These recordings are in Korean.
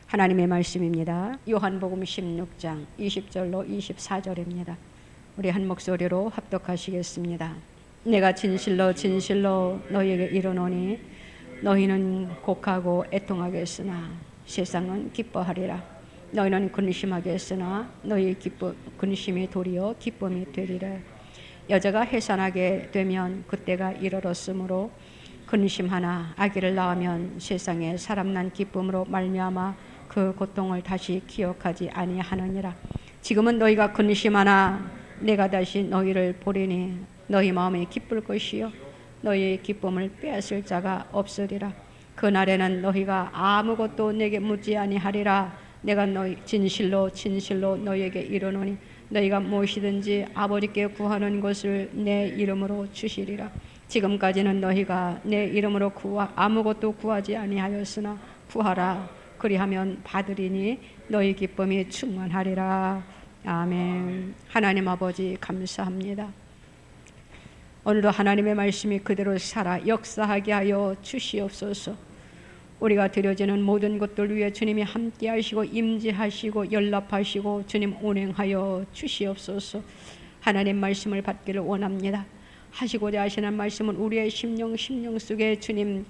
하나님의 말씀입니다. 요한복음 16장 20절로 24절입니다. 우리 한 목소리로 합독하시겠습니다. 내가 진실로 진실로 너희에게 이르노니 너희는 곡하고 애통하겠으나 세상은 기뻐하리라. 너희는 근심하겠으나 너희 근심이 도리어 기쁨이 되리라. 여자가 해산하게 되면 그때가 이르렀으므로 근심하나 아기를 낳으면 세상에 사람 난 기쁨으로 말미암아 그 고통을 다시 기억하지 아니하느니라. 지금은 너희가 근심하나 내가 다시 너희를 보리니 너희 마음이 기쁠 것이요 너희의 기쁨을 빼앗을 자가 없으리라. 그날에는 너희가 아무것도 내게 묻지 아니하리라. 내가 너희 진실로 진실로 너희에게 이르노니 너희가 무엇이든지 아버지께 구하는 것을 내 이름으로 주시리라. 지금까지는 너희가 내 이름으로 아무것도 구하지 아니하였으나 구하라. 그리하면 받으리니 너희 기쁨이 충만하리라. 아멘. 하나님 아버지 감사합니다. 오늘도 하나님의 말씀이 그대로 살아 역사하게 하여 주시옵소서. 우리가 드려지는 모든 것들 위해 주님이 함께 하시고 임재하시고 연락하시고 주님 운행하여 주시옵소서. 하나님 말씀을 받기를 원합니다. 하시고자 하시는 말씀은 우리의 심령 속에 주님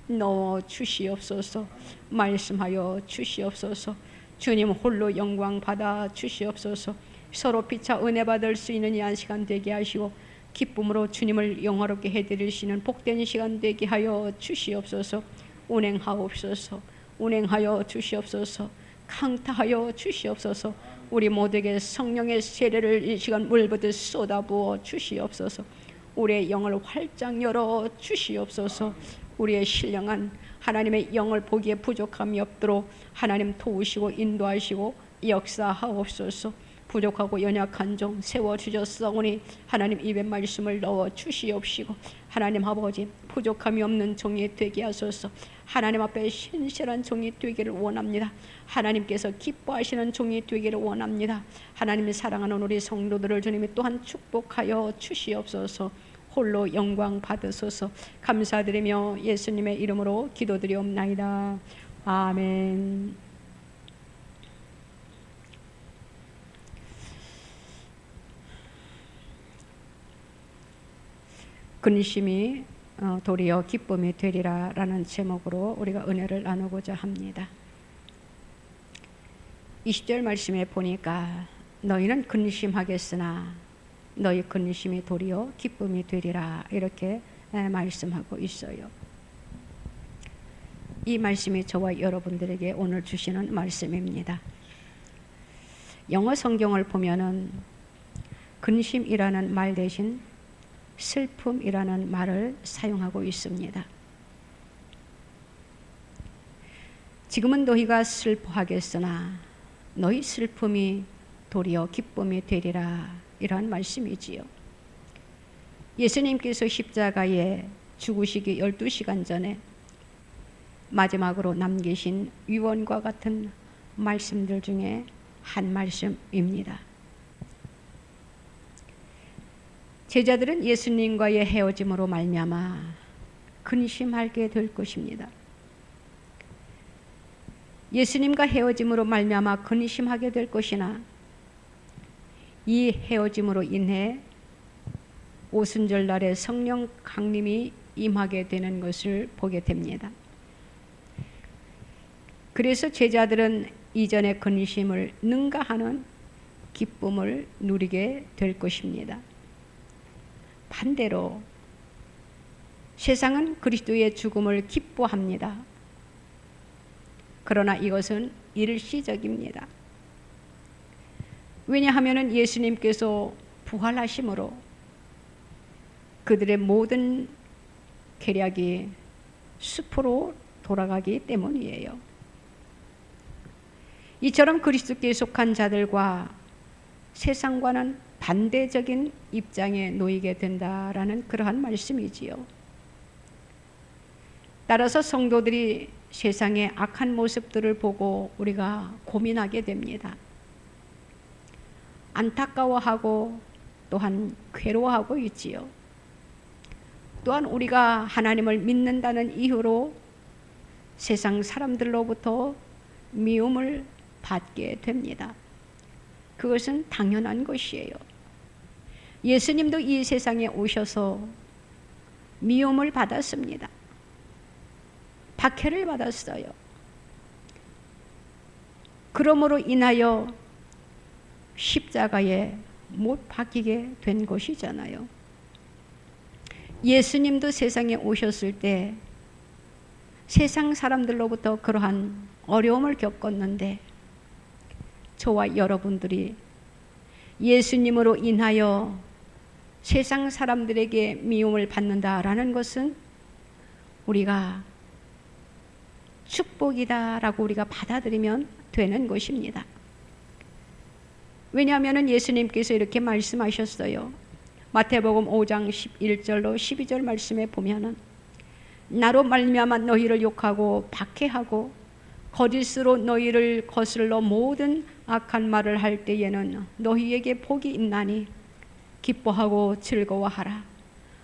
넣어 주시옵소서. 말씀하여 주시옵소서. 주님 홀로 영광 받아 주시옵소서. 서로 피차 은혜 받을 수 있는 이 한 시간 되게 하시고 기쁨으로 주님을 영화롭게 해드리시는 복된 시간 되게 하여 주시옵소서. 운행하옵소서. 운행하여 주시옵소서. 강타하여 주시옵소서. 우리 모두에게 성령의 세례를 이 시간 물부듯 쏟아부어 주시옵소서. 우리의 영을 활짝 열어 주시옵소서. 우리의 신령한 하나님의 영을 보기에 부족함이 없도록 하나님 도우시고 인도하시고 역사하옵소서. 부족하고 연약한 종 세워주셨사오니 하나님 입에 말씀을 넣어 주시옵시고 하나님 아버지 부족함이 없는 종이 되게 하소서. 하나님 앞에 신실한 종이 되기를 원합니다. 하나님께서 기뻐하시는 종이 되기를 원합니다. 하나님이 사랑하는 우리 성도들을 주님이 또한 축복하여 주시옵소서. 홀로 영광 받으소서. 감사드리며 예수님의 이름으로 기도드리옵나이다. 아멘. 근심이 도리어 기쁨이 되리라 라는 제목으로 우리가 은혜를 나누고자 합니다. 20절 말씀에 보니까 너희는 근심하겠으나 너희 근심이 도리어 기쁨이 되리라 이렇게 말씀하고 있어요. 이 말씀이 저와 여러분들에게 오늘 주시는 말씀입니다. 영어 성경을 보면은 근심이라는 말 대신 슬픔이라는 말을 사용하고 있습니다. 지금은 너희가 슬퍼하겠으나 너희 슬픔이 도리어 기쁨이 되리라 이러한 말씀이지요. 예수님께서 십자가에 죽으시기 12시간 전에 마지막으로 남기신 유언과 같은 말씀들 중에 한 말씀입니다. 제자들은 예수님과의 헤어짐으로 말미암아 근심하게 될 것입니다. 예수님과 헤어짐으로 말미암아 근심하게 될 것이나 이 헤어짐으로 인해 오순절날에 성령 강림이 임하게 되는 것을 보게 됩니다. 그래서 제자들은 이전의 근심을 능가하는 기쁨을 누리게 될 것입니다. 반대로 세상은 그리스도의 죽음을 기뻐합니다. 그러나 이것은 일시적입니다. 왜냐하면 예수님께서 부활하심으로 그들의 모든 계략이 숲으로 돌아가기 때문이에요. 이처럼 그리스도께 속한 자들과 세상과는 반대적인 입장에 놓이게 된다라는 그러한 말씀이지요. 따라서 성도들이 세상의 악한 모습들을 보고 우리가 고민하게 됩니다. 안타까워하고 또한 괴로워하고 있지요. 또한 우리가 하나님을 믿는다는 이유로 세상 사람들로부터 미움을 받게 됩니다. 그것은 당연한 것이에요. 예수님도 이 세상에 오셔서 미움을 받았습니다. 박해를 받았어요. 그러므로 인하여 십자가에 못 박히게 된 것이잖아요. 예수님도 세상에 오셨을 때 세상 사람들로부터 그러한 어려움을 겪었는데 저와 여러분들이 예수님으로 인하여 세상 사람들에게 미움을 받는다라는 것은 우리가 축복이다라고 우리가 받아들이면 되는 것입니다. 왜냐하면 예수님께서 이렇게 말씀하셨어요. 마태복음 5장 11절로 12절 말씀에 보면은 나로 말미암아 너희를 욕하고 박해하고 거짓으로 너희를 거슬러 모든 악한 말을 할 때에는 너희에게 복이 있나니 기뻐하고 즐거워하라.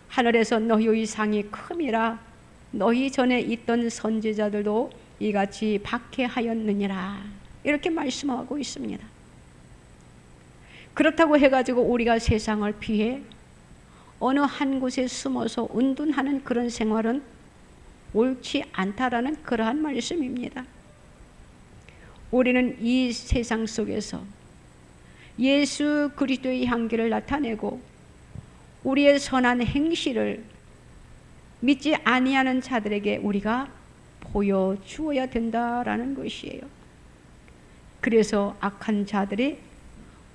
하늘에서 너희의 상이 큼이라. 너희 전에 있던 선지자들도 이같이 박해하였느니라. 이렇게 말씀하고 있습니다. 그렇다고 해가지고 우리가 세상을 피해 어느 한 곳에 숨어서 은둔하는 그런 생활은 옳지 않다라는 그러한 말씀입니다. 우리는 이 세상 속에서 예수 그리스도의 향기를 나타내고 우리의 선한 행실을 믿지 아니하는 자들에게 우리가 보여주어야 된다라는 것이에요. 그래서 악한 자들이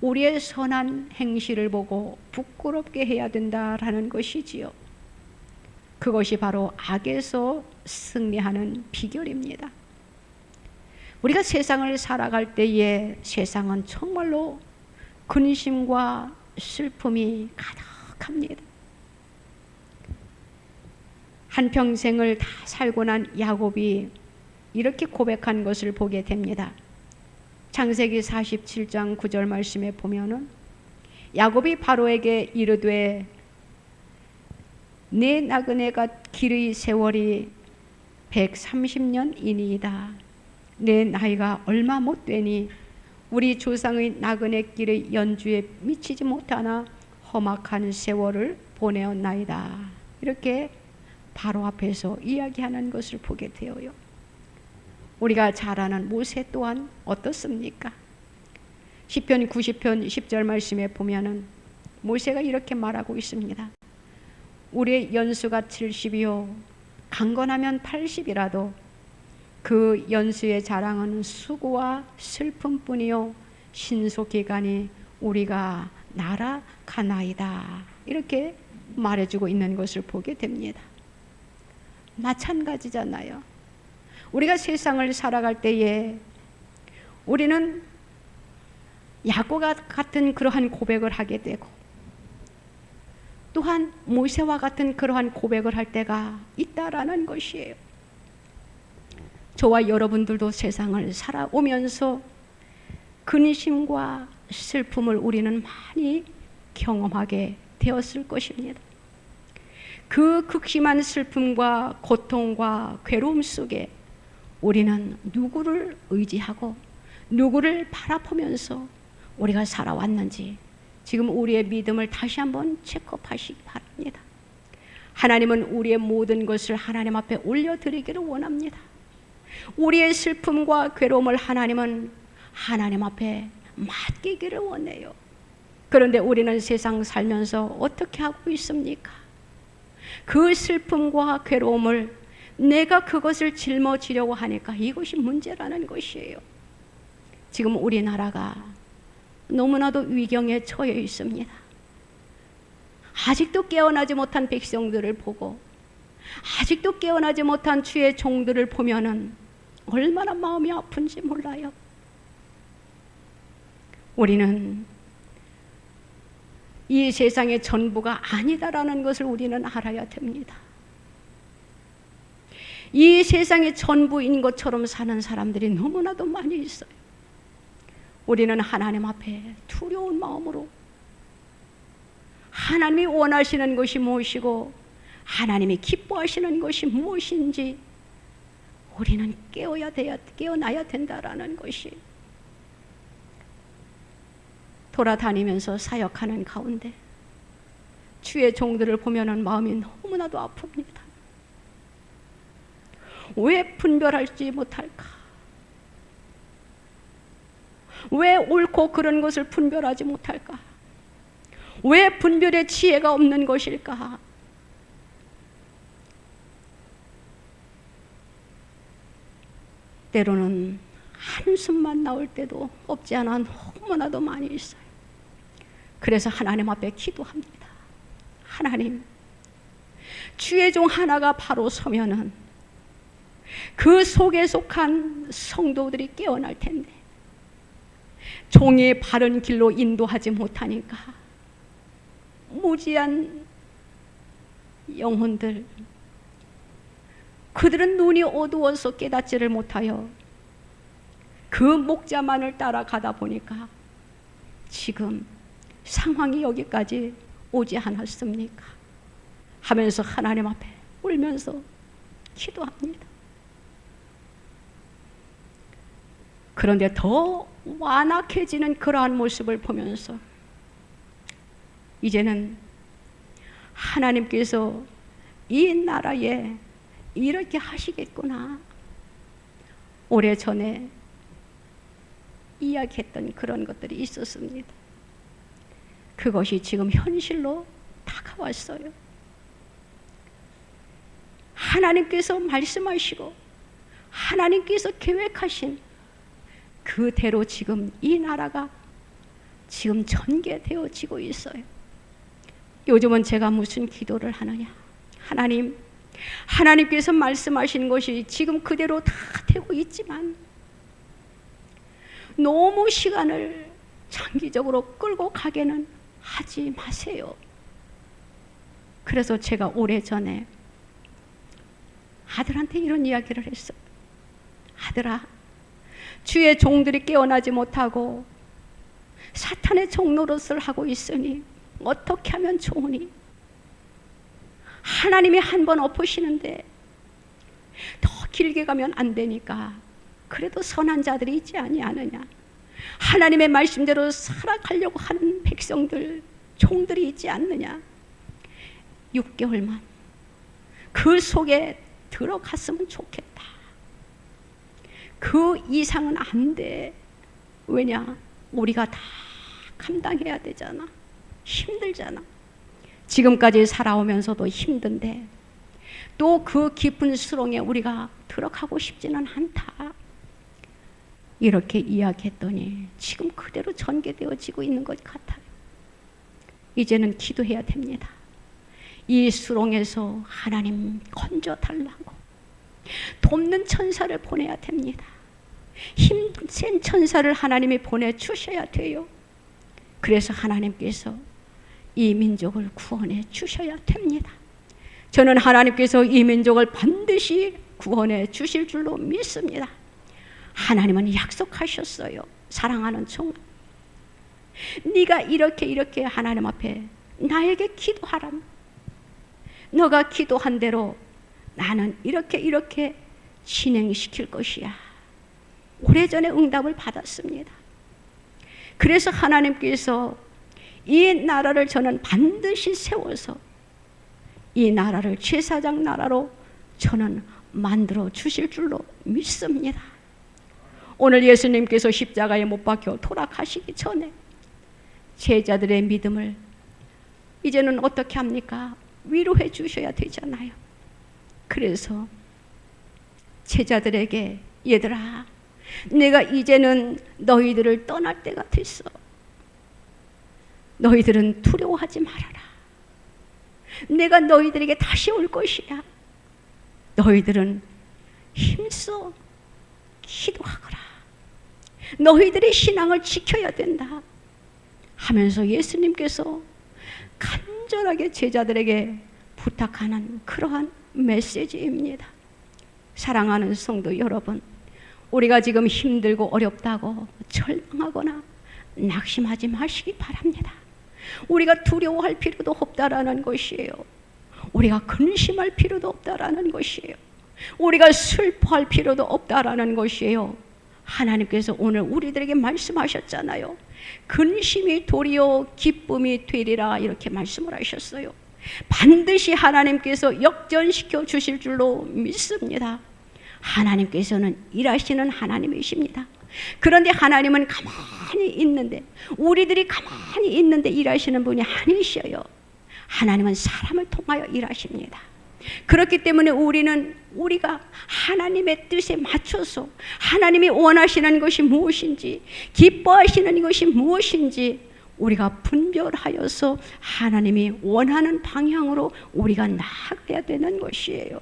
우리의 선한 행실을 보고 부끄럽게 해야 된다라는 것이지요. 그것이 바로 악에서 승리하는 비결입니다. 우리가 세상을 살아갈 때에 세상은 정말로 근심과 슬픔이 가득합니다. 한평생을 다 살고 난 야곱이 이렇게 고백한 것을 보게 됩니다. 창세기 47장 9절 말씀에 보면은 야곱이 바로에게 이르되 내 나그네가 길의 세월이 130년이니이다. 내 나이가 얼마 못 되니 우리 조상의 나그네 길의 연주에 미치지 못하나 험악한 세월을 보내었나이다. 이렇게 바로 앞에서 이야기하는 것을 보게 되어요. 우리가 잘 아는 모세 또한 어떻습니까? 시편 90편 10절 말씀에 보면은 모세가 이렇게 말하고 있습니다. 우리의 연수가 70이요 강건하면 80이라도 그 연수의 자랑은 수고와 슬픔뿐이요 신속히 가니 우리가 날아가나이다. 이렇게 말해주고 있는 것을 보게 됩니다. 마찬가지잖아요. 우리가 세상을 살아갈 때에 우리는 야곱과 같은 그러한 고백을 하게 되고 또한 모세와 같은 그러한 고백을 할 때가 있다라는 것이에요. 저와 여러분들도 세상을 살아오면서 근심과 슬픔을 우리는 많이 경험하게 되었을 것입니다. 그 극심한 슬픔과 고통과 괴로움 속에 우리는 누구를 의지하고 누구를 바라보면서 우리가 살아왔는지 지금 우리의 믿음을 다시 한번 체크하시기 바랍니다. 하나님은 우리의 모든 것을 하나님 앞에 올려드리기를 원합니다. 우리의 슬픔과 괴로움을 하나님은 하나님 앞에 맡기기를 원해요. 그런데 우리는 세상 살면서 어떻게 하고 있습니까? 그 슬픔과 괴로움을 내가 그것을 짊어지려고 하니까 이것이 문제라는 것이에요. 지금 우리나라가 너무나도 위경에 처해 있습니다. 아직도 깨어나지 못한 백성들을 보고 아직도 깨어나지 못한 주의 종들을 보면은 얼마나 마음이 아픈지 몰라요. 우리는 이 세상의 전부가 아니다라는 것을 우리는 알아야 됩니다. 이 세상의 전부인 것처럼 사는 사람들이 너무나도 많이 있어요. 우리는 하나님 앞에 두려운 마음으로 하나님이 원하시는 것이 무엇이고 하나님이 기뻐하시는 것이 무엇인지 우리는 깨어나야 된다라는 것이, 돌아다니면서 사역하는 가운데 주의 종들을 보면은 마음이 너무나도 아픕니다. 왜 분별할지 못할까? 왜 옳고 그른 것을 분별하지 못할까? 왜 분별의 지혜가 없는 것일까? 때로는 한숨만 나올 때도 없지 않아 너무나도 많이 있어요. 그래서 하나님 앞에 기도합니다. 하나님, 주의 종 하나가 바로 서면은 그 속에 속한 성도들이 깨어날 텐데, 종이 바른 길로 인도하지 못하니까 무지한 영혼들, 그들은 눈이 어두워서 깨닫지를 못하여 그 목자만을 따라가다 보니까 지금 상황이 여기까지 오지 않았습니까? 하면서 하나님 앞에 울면서 기도합니다. 그런데 더 완악해지는 그러한 모습을 보면서 이제는 하나님께서 이 나라에 이렇게 하시겠구나, 오래전에 이야기했던 그런 것들이 있었습니다. 그것이 지금 현실로 다가왔어요. 하나님께서 말씀하시고 하나님께서 계획하신 그대로 지금 이 나라가 지금 전개되어지고 있어요. 요즘은 제가 무슨 기도를 하느냐, 하나님께서 말씀하신 것이 지금 그대로 다 되고 있지만 너무 시간을 장기적으로 끌고 가게는 하지 마세요. 그래서 제가 오래전에 아들한테 이런 이야기를 했어요. 아들아, 주의 종들이 깨어나지 못하고 사탄의 종노릇을 하고 있으니 어떻게 하면 좋으니? 하나님이 한 번 엎으시는데 더 길게 가면 안 되니까 그래도 선한 자들이 있지 아니하느냐, 하나님의 말씀대로 살아가려고 하는 백성들, 종들이 있지 않느냐. 6개월만 그 속에 들어갔으면 좋겠다. 그 이상은 안 돼. 왜냐? 우리가 다 감당해야 되잖아. 힘들잖아. 지금까지 살아오면서도 힘든데 또 그 깊은 수렁에 우리가 들어가고 싶지는 않다. 이렇게 이야기했더니 지금 그대로 전개되어지고 있는 것 같아요. 이제는 기도해야 됩니다. 이 수렁에서 하나님 건져달라고 돕는 천사를 보내야 됩니다. 힘센 천사를 하나님이 보내주셔야 돼요. 그래서 하나님께서 이 민족을 구원해 주셔야 됩니다. 저는 하나님께서 이 민족을 반드시 구원해 주실 줄로 믿습니다. 하나님은 약속하셨어요. 사랑하는 종, 네가 이렇게 하나님 앞에 나에게 기도하라. 너가 기도한 대로 나는 이렇게 진행시킬 것이야. 오래전에 응답을 받았습니다. 그래서 하나님께서 이 나라를 저는 반드시 세워서 이 나라를 제사장 나라로 저는 만들어 주실 줄로 믿습니다. 오늘 예수님께서 십자가에 못 박혀 돌아가시기 전에 제자들의 믿음을 이제는 어떻게 합니까? 위로해 주셔야 되잖아요. 그래서 제자들에게, 얘들아, 내가 이제는 너희들을 떠날 때가 됐어. 너희들은 두려워하지 말아라. 내가 너희들에게 다시 올 것이야. 너희들은 힘써 기도하거라. 너희들의 신앙을 지켜야 된다 하면서 예수님께서 간절하게 제자들에게 부탁하는 그러한 메시지입니다. 사랑하는 성도 여러분, 우리가 지금 힘들고 어렵다고 절망하거나 낙심하지 마시기 바랍니다. 우리가 두려워할 필요도 없다라는 것이에요. 우리가 근심할 필요도 없다라는 것이에요. 우리가 슬퍼할 필요도 없다라는 것이에요. 하나님께서 오늘 우리들에게 말씀하셨잖아요. 근심이 도리어 기쁨이 되리라 이렇게 말씀을 하셨어요. 반드시 하나님께서 역전시켜 주실 줄로 믿습니다. 하나님께서는 일하시는 하나님이십니다. 그런데 하나님은 가만히 있는데, 우리들이 가만히 있는데 일하시는 분이 아니셔요. 하나님은 사람을 통하여 일하십니다. 그렇기 때문에 우리가 하나님의 뜻에 맞춰서 하나님이 원하시는 것이 무엇인지, 기뻐하시는 것이 무엇인지 우리가 분별하여서 하나님이 원하는 방향으로 우리가 나아가야 되는 것이에요.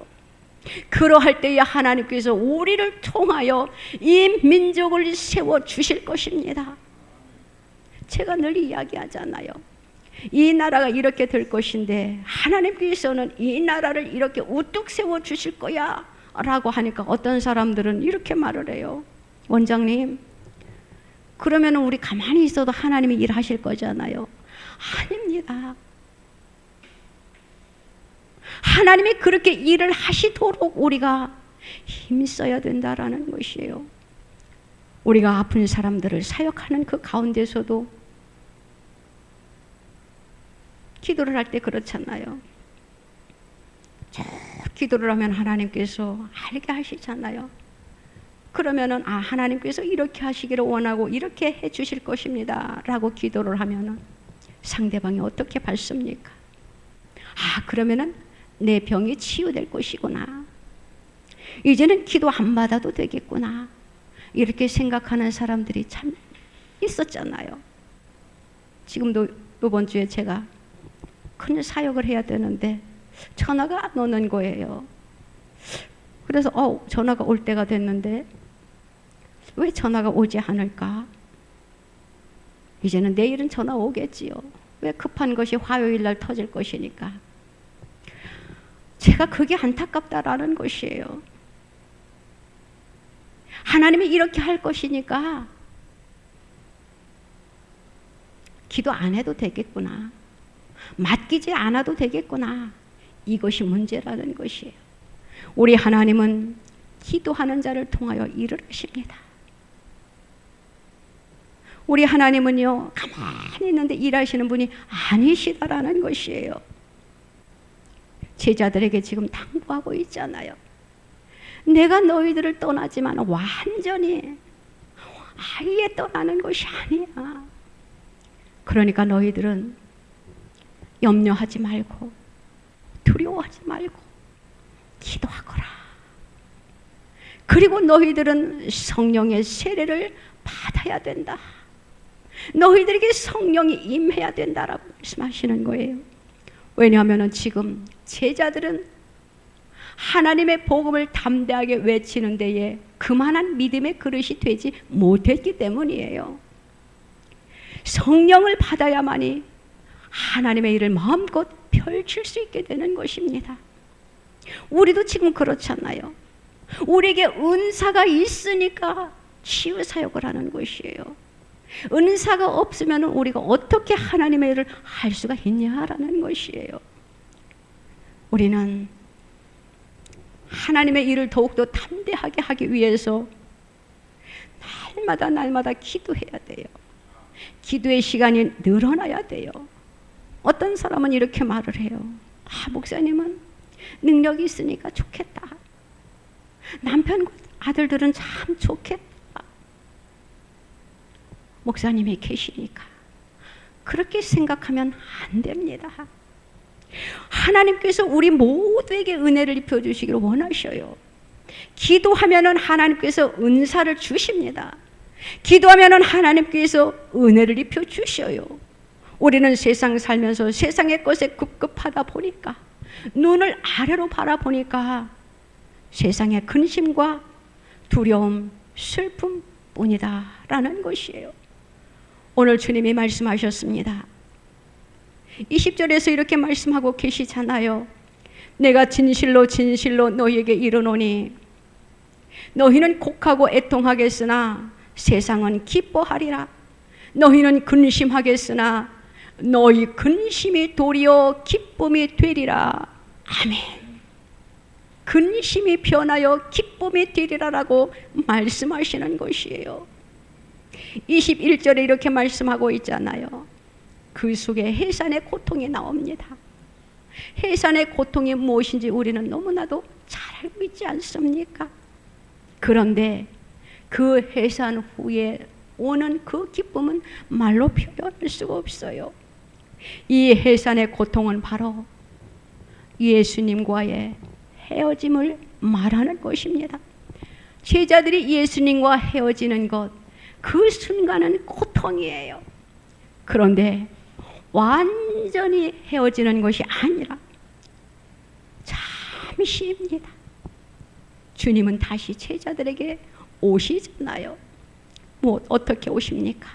그러할 때에 하나님께서 우리를 통하여 이 민족을 세워주실 것입니다. 제가 늘 이야기하잖아요. 이 나라가 이렇게 될 것인데 하나님께서는 이 나라를 이렇게 우뚝 세워주실 거야 라고 하니까 어떤 사람들은 이렇게 말을 해요. 원장님, 그러면 우리 가만히 있어도 하나님이 일하실 거잖아요. 아닙니다. 하나님이 그렇게 일을 하시도록 우리가 힘써야 된다라는 것이에요. 우리가 아픈 사람들을 사역하는 그 가운데서도 기도를 할 때 그렇잖아요. 기도를 하면 하나님께서 알게 하시잖아요. 그러면은 하나님께서 이렇게 하시기를 원하고 이렇게 해 주실 것입니다 라고 기도를 하면은 상대방이 어떻게 받습니까? 그러면은 내 병이 치유될 것이구나, 이제는 기도 안 받아도 되겠구나, 이렇게 생각하는 사람들이 참 있었잖아요. 지금도 이번 주에 제가 큰 사역을 해야 되는데 전화가 안 오는 거예요. 그래서 전화가 올 때가 됐는데 왜 전화가 오지 않을까? 이제는 내일은 전화 오겠지요. 왜 급한 것이 화요일 날 터질 것이니까. 제가 그게 안타깝다라는 것이에요. 하나님이 이렇게 할 것이니까 기도 안 해도 되겠구나, 맡기지 않아도 되겠구나, 이것이 문제라는 것이에요. 우리 하나님은 기도하는 자를 통하여 일을 하십니다. 우리 하나님은요, 가만히 있는데 일하시는 분이 아니시다라는 것이에요. 제자들에게 지금 당부하고 있잖아요. 내가 너희들을 떠나지만 완전히 아예 떠나는 것이 아니야. 그러니까 너희들은 염려하지 말고 두려워하지 말고 기도하거라. 그리고 너희들은 성령의 세례를 받아야 된다. 너희들에게 성령이 임해야 된다라고 말씀하시는 거예요. 왜냐하면 지금 제자들은 하나님의 복음을 담대하게 외치는 데에 그만한 믿음의 그릇이 되지 못했기 때문이에요. 성령을 받아야만이 하나님의 일을 마음껏 펼칠 수 있게 되는 것입니다. 우리도 지금 그렇잖아요. 우리에게 은사가 있으니까 치유 사역을 하는 것이에요. 은사가 없으면 우리가 어떻게 하나님의 일을 할 수가 있냐라는 것이에요. 우리는 하나님의 일을 더욱더 담대하게 하기 위해서 날마다 기도해야 돼요. 기도의 시간이 늘어나야 돼요. 어떤 사람은 이렇게 말을 해요. 목사님은 능력이 있으니까 좋겠다. 남편과 아들들은 참 좋겠다. 목사님이 계시니까. 그렇게 생각하면 안 됩니다. 하나님께서 우리 모두에게 은혜를 입혀주시기를 원하셔요. 기도하면은 하나님께서 은사를 주십니다. 기도하면은 하나님께서 은혜를 입혀주셔요. 우리는 세상 살면서 세상의 것에 급급하다 보니까, 눈을 아래로 바라보니까 세상의 근심과 두려움, 슬픔뿐이다 라는 것이에요. 오늘 주님이 말씀하셨습니다. 20절에서 이렇게 말씀하고 계시잖아요. 내가 진실로 너희에게 이르노니 너희는 곡하고 애통하겠으나 세상은 기뻐하리라. 너희는 근심하겠으나 너희 근심이 도리어 기쁨이 되리라. 아멘. 근심이 변하여 기쁨이 되리라라고 말씀하시는 것이에요. 21절에 이렇게 말씀하고 있잖아요. 그 속에 해산의 고통이 나옵니다. 해산의 고통이 무엇인지 우리는 너무나도 잘 알고 있지 않습니까? 그런데 그 해산 후에 오는 그 기쁨은 말로 표현할 수가 없어요. 이 해산의 고통은 바로 예수님과의 헤어짐을 말하는 것입니다. 제자들이 예수님과 헤어지는 것, 그 순간은 고통이에요. 그런데 완전히 헤어지는 것이 아니라 잠시입니다. 주님은 다시 제자들에게 오시잖아요. 뭐 어떻게 오십니까?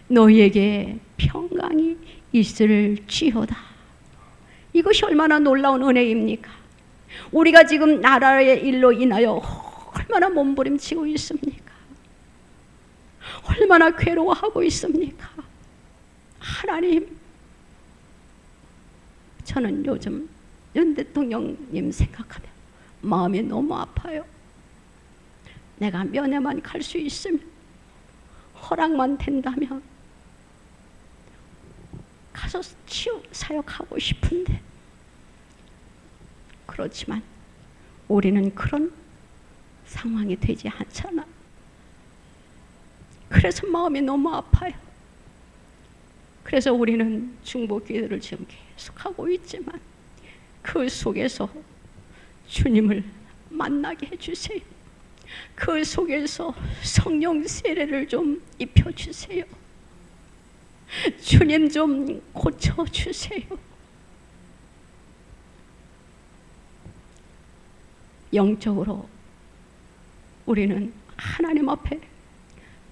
너희에게 평강이 있을지어다. 이것이 얼마나 놀라운 은혜입니까? 우리가 지금 나라의 일로 인하여 얼마나 몸부림치고 있습니까? 얼마나 괴로워하고 있습니까? 하나님, 저는 요즘 윤 대통령님 생각하면 마음이 너무 아파요. 내가 면회만 갈 수 있으면, 허락만 된다면 가서 치유 사역하고 싶은데, 그렇지만 우리는 그런 상황이 되지 않잖아. 그래서 마음이 너무 아파요. 그래서 우리는 중보기도를 지금 계속하고 있지만 그 속에서 주님을 만나게 해주세요. 그 속에서 성령 세례를 좀 입혀주세요. 주님 좀 고쳐주세요. 영적으로 우리는 하나님 앞에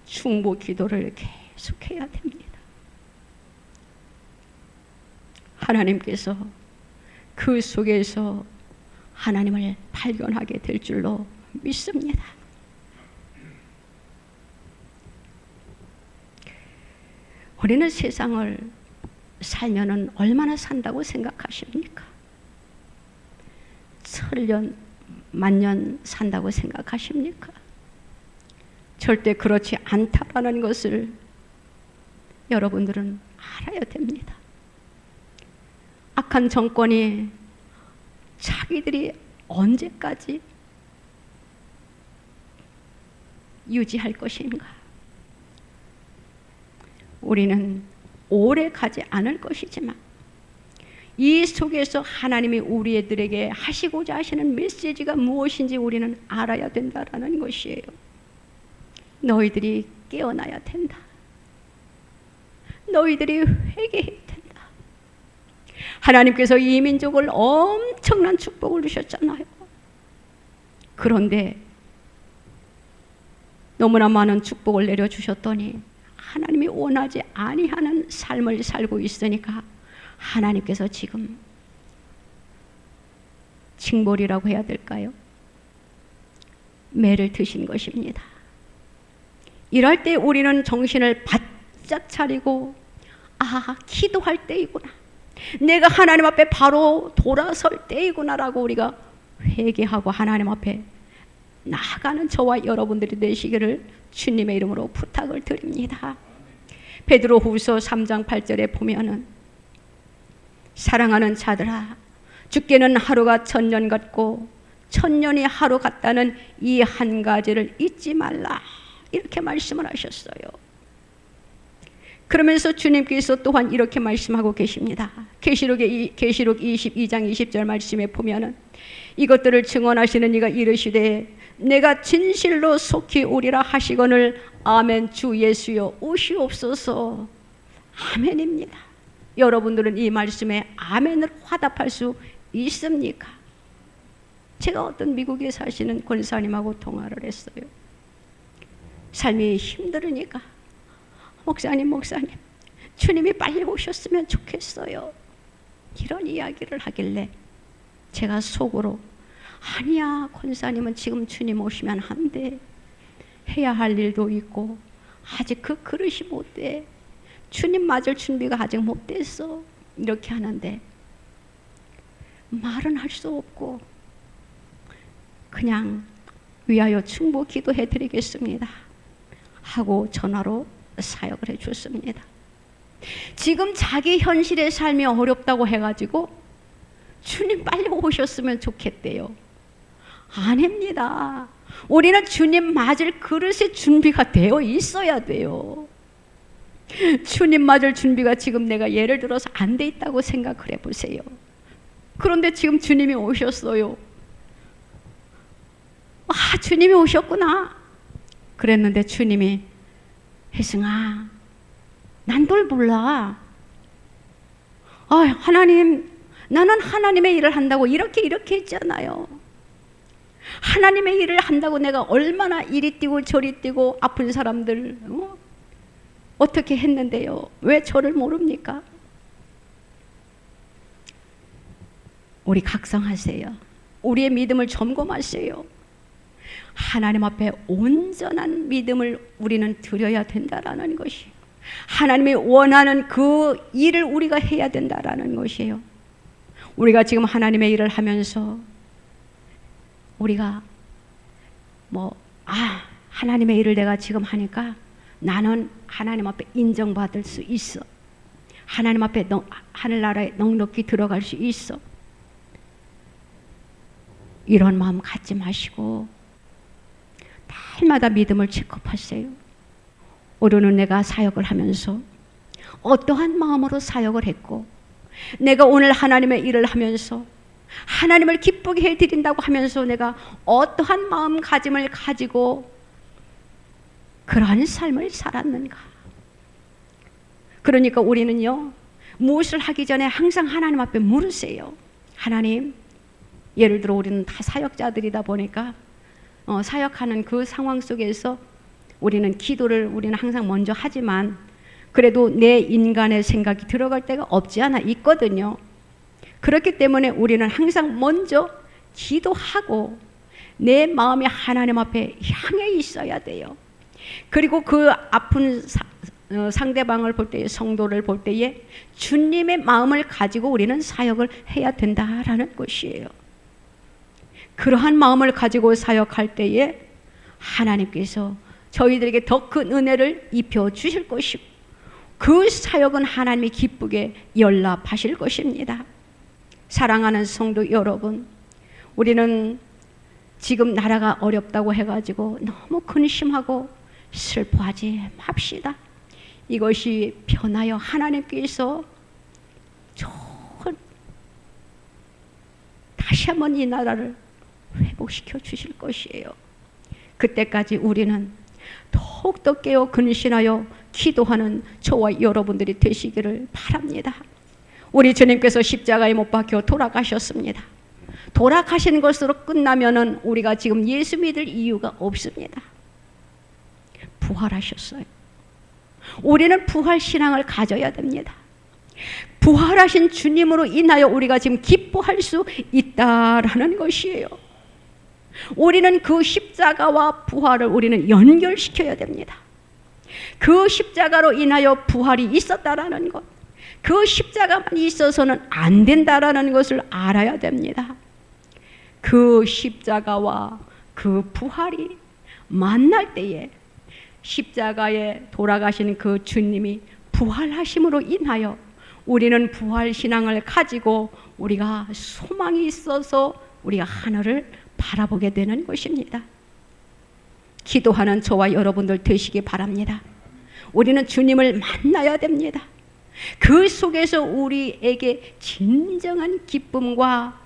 중보 기도를 계속해야 됩니다. 하나님께서 그 속에서 하나님을 발견하게 될 줄로 믿습니다. 우리는 세상을 살면은 얼마나 산다고 생각하십니까? 1000년, 10,000년 산다고 생각하십니까? 절대 그렇지 않다라는 것을 여러분들은 알아야 됩니다. 악한 정권이 자기들이 언제까지 유지할 것인가? 우리는 오래 가지 않을 것이지만 이 속에서 하나님이 우리들에게 하시고자 하시는 메시지가 무엇인지 우리는 알아야 된다라는 것이에요. 너희들이 깨어나야 된다. 너희들이 회개해야 된다. 하나님께서 이 민족을 엄청난 축복을 주셨잖아요. 그런데 너무나 많은 축복을 내려주셨더니 하나님이 원하지 아니하는 삶을 살고 있으니까 하나님께서 지금 징벌이라고 해야 될까요? 매를 드신 것입니다. 이럴 때 우리는 정신을 바짝 차리고 기도할 때이구나. 내가 하나님 앞에 바로 돌아설 때이구나라고 우리가 회개하고 하나님 앞에 나아가는 저와 여러분들이 되시기를 주님의 이름으로 부탁을 드립니다. 베드로후서 3장 8절에 보면은 사랑하는 자들아, 주께는 하루가 1000년 같고 1000년이 하루 같다는 이 한 가지를 잊지 말라, 이렇게 말씀을 하셨어요. 그러면서 주님께서 또한 이렇게 말씀하고 계십니다. 계시록 22장 20절 말씀에 보면은 이것들을 증언하시는 이가 이르시되 내가 진실로 속히 오리라 하시거늘 아멘. 주 예수여 오시옵소서. 아멘입니다. 여러분들은 이 말씀에 아멘을 화답할 수 있습니까? 제가 어떤 미국에 사시는 권사님하고 통화를 했어요. 삶이 힘들으니까 목사님 주님이 빨리 오셨으면 좋겠어요, 이런 이야기를 하길래 제가 속으로 아니야, 권사님은 지금 주님 오시면 안 돼. 해야 할 일도 있고 아직 그 그릇이 못 돼. 주님 맞을 준비가 아직 못 됐어. 이렇게 하는데 말은 할 수 없고 그냥 위하여 충고 기도해 드리겠습니다 하고 전화로 사역을 해 줬습니다. 지금 자기 현실의 삶이 어렵다고 해가지고 주님 빨리 오셨으면 좋겠대요. 아닙니다. 우리는 주님 맞을 그릇의 준비가 되어 있어야 돼요. 주님 맞을 준비가 지금 내가 예를 들어서 안 돼 있다고 생각을 해보세요. 그런데 지금 주님이 오셨어요. 아, 주님이 오셨구나 그랬는데 주님이 혜승아, 난 널 몰라. 하나님, 나는 하나님의 일을 한다고 이렇게 했잖아요. 하나님의 일을 한다고 내가 얼마나 이리 뛰고 저리 뛰고 아픈 사람들 어떻게 했는데요. 왜 저를 모릅니까? 우리 각성하세요. 우리의 믿음을 점검하세요. 하나님 앞에 온전한 믿음을 우리는 드려야 된다라는 것이, 하나님이 원하는 그 일을 우리가 해야 된다라는 것이에요. 우리가 지금 하나님의 일을 하면서 우리가 하나님의 일을 내가 지금 하니까 나는 하나님 앞에 인정받을 수 있어. 하나님 앞에 하늘나라에 넉넉히 들어갈 수 있어. 이런 마음 갖지 마시고 날마다 믿음을 체크하세요. 오늘은 내가 사역을 하면서 어떠한 마음으로 사역을 했고, 내가 오늘 하나님의 일을 하면서 하나님을 기쁘게 해드린다고 하면서 내가 어떠한 마음가짐을 가지고 그러한 삶을 살았는가. 그러니까 우리는요, 무엇을 하기 전에 항상 하나님 앞에 물으세요. 하나님, 예를 들어 우리는 다 사역자들이다 보니까 사역하는 그 상황 속에서 우리는 우리는 항상 먼저 하지만 그래도 내 인간의 생각이 들어갈 때가 없지 않아 있거든요. 그렇기 때문에 우리는 항상 먼저 기도하고 내 마음이 하나님 앞에 향해 있어야 돼요. 그리고 그 아픈 상대방을 볼 때에, 성도를 볼 때에 주님의 마음을 가지고 우리는 사역을 해야 된다라는 것이에요. 그러한 마음을 가지고 사역할 때에 하나님께서 저희들에게 더 큰 은혜를 입혀 주실 것이고, 그 사역은 하나님이 기쁘게 연락하실 것입니다. 사랑하는 성도 여러분, 우리는 지금 나라가 어렵다고 해가지고 너무 근심하고 슬퍼하지 맙시다. 이것이 변하여 하나님께서 다시 한번 이 나라를 회복시켜 주실 것이에요. 그때까지 우리는 더욱더 깨어 근신하여 기도하는 저와 여러분들이 되시기를 바랍니다. 우리 주님께서 십자가에 못 박혀 돌아가셨습니다. 돌아가신 것으로 끝나면은 우리가 지금 예수 믿을 이유가 없습니다. 부활하셨어요. 우리는 부활 신앙을 가져야 됩니다. 부활하신 주님으로 인하여 우리가 지금 기뻐할 수 있다라는 것이에요. 우리는 그 십자가와 부활을 우리는 연결시켜야 됩니다. 그 십자가로 인하여 부활이 있었다라는 것, 그 십자가만 있어서는 안 된다라는 것을 알아야 됩니다. 그 십자가와 그 부활이 만날 때에 십자가에 돌아가신 그 주님이 부활하심으로 인하여 우리는 부활 신앙을 가지고 우리가 소망이 있어서 우리가 하늘을 바라보게 되는 것입니다. 기도하는 저와 여러분들 되시기 바랍니다. 우리는 주님을 만나야 됩니다. 그 속에서 우리에게 진정한 기쁨과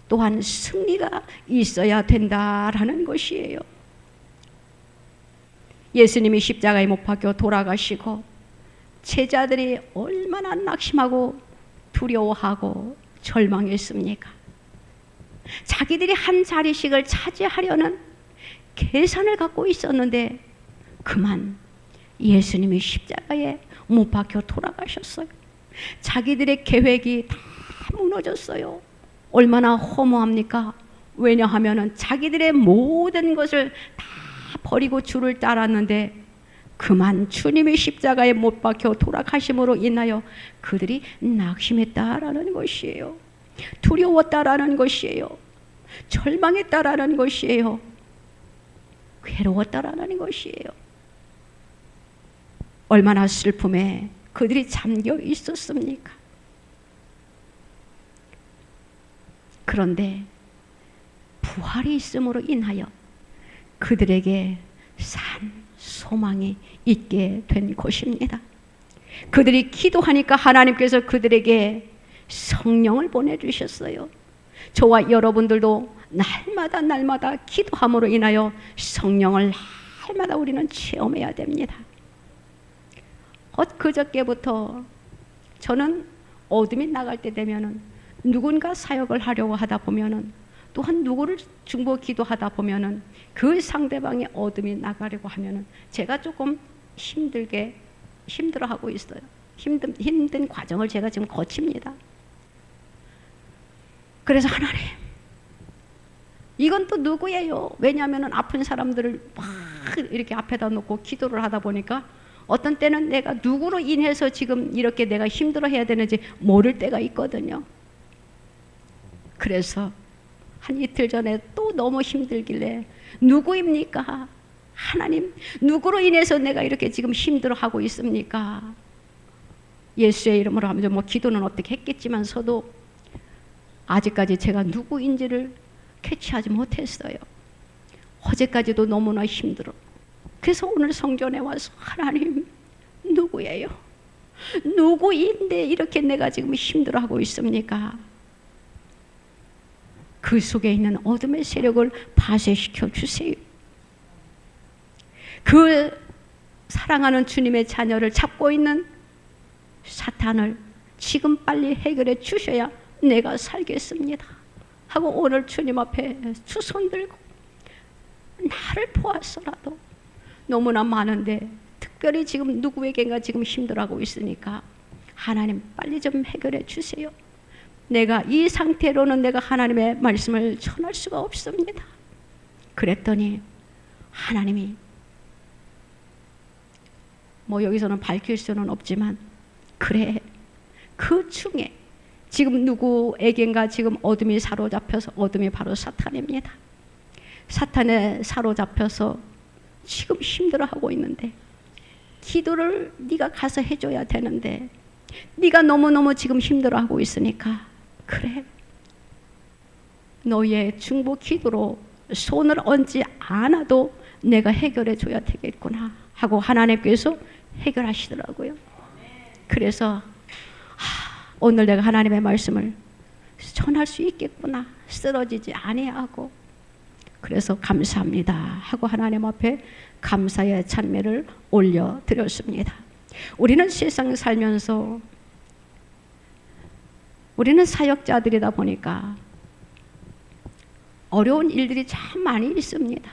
또한 승리가 있어야 된다라는 것이에요. 예수님이 십자가에 못 박혀 돌아가시고 제자들이 얼마나 낙심하고 두려워하고 절망했습니까? 자기들이 한 자리씩을 차지하려는 계산을 갖고 있었는데 그만 예수님이 십자가에 못 박혀 돌아가셨어요. 자기들의 계획이 다 무너졌어요. 얼마나 허무합니까? 왜냐하면 자기들의 모든 것을 다 버리고 주를 따랐는데 그만 주님의 십자가에 못 박혀 돌아가심으로 인하여 그들이 낙심했다라는 것이에요. 두려웠다라는 것이에요. 절망했다라는 것이에요. 괴로웠다라는 것이에요. 얼마나 슬픔에 그들이 잠겨 있었습니까? 그런데 부활이 있음으로 인하여 그들에게 산 소망이 있게 된 것입니다. 그들이 기도하니까 하나님께서 그들에게 성령을 보내주셨어요. 저와 여러분들도 날마다 기도함으로 인하여 성령을 날마다 우리는 체험해야 됩니다. 그저께부터 저는 어둠이 나갈 때 되면은 누군가 사역을 하려고 하다 보면은 또한 누구를 중보 기도하다 보면은 그 상대방의 어둠이 나가려고 하면은 제가 조금 힘들어하고 있어요. 힘든 과정을 제가 지금 거칩니다. 그래서 하나님, 이건 또 누구예요? 왜냐하면 아픈 사람들을 막 이렇게 앞에다 놓고 기도를 하다 보니까 어떤 때는 내가 누구로 인해서 지금 이렇게 내가 힘들어해야 되는지 모를 때가 있거든요. 그래서 한 이틀 전에 또 너무 힘들길래 누구입니까? 하나님, 누구로 인해서 내가 이렇게 지금 힘들어하고 있습니까? 예수의 이름으로 하면서 뭐 기도는 어떻게 했겠지만서도 아직까지 제가 누구인지를 캐치하지 못했어요. 어제까지도 너무나 힘들어. 그래서 오늘 성전에 와서 하나님, 누구예요? 누구인데 이렇게 내가 지금 힘들어하고 있습니까? 그 속에 있는 어둠의 세력을 파쇄시켜 주세요. 그 사랑하는 주님의 자녀를 잡고 있는 사탄을 지금 빨리 해결해 주셔야 내가 살겠습니다 하고 오늘 주님 앞에 두 손 들고 나를 보아서라도 너무나 많은데 특별히 지금 누구에게가 지금 힘들어하고 있으니까 하나님 빨리 좀 해결해 주세요. 내가 이 상태로는 내가 하나님의 말씀을 전할 수가 없습니다. 그랬더니 하나님이 뭐 여기서는 밝힐 수는 없지만 그래, 그 중에 지금 누구에겐가 지금 어둠이 사로잡혀서, 어둠이 바로 사탄입니다. 사탄에 사로잡혀서 지금 힘들어하고 있는데 기도를 네가 가서 해줘야 되는데 네가 너무너무 지금 힘들어하고 있으니까 그래, 너의 중보 기도로 손을 얹지 않아도 내가 해결해 줘야 되겠구나 하고 하나님께서 해결하시더라고요. 그래서 오늘 내가 하나님의 말씀을 전할 수 있겠구나, 쓰러지지 아니하고, 그래서 감사합니다 하고 하나님 앞에 감사의 찬미를 올려드렸습니다. 우리는 세상 살면서 우리는 사역자들이다 보니까 어려운 일들이 참 많이 있습니다.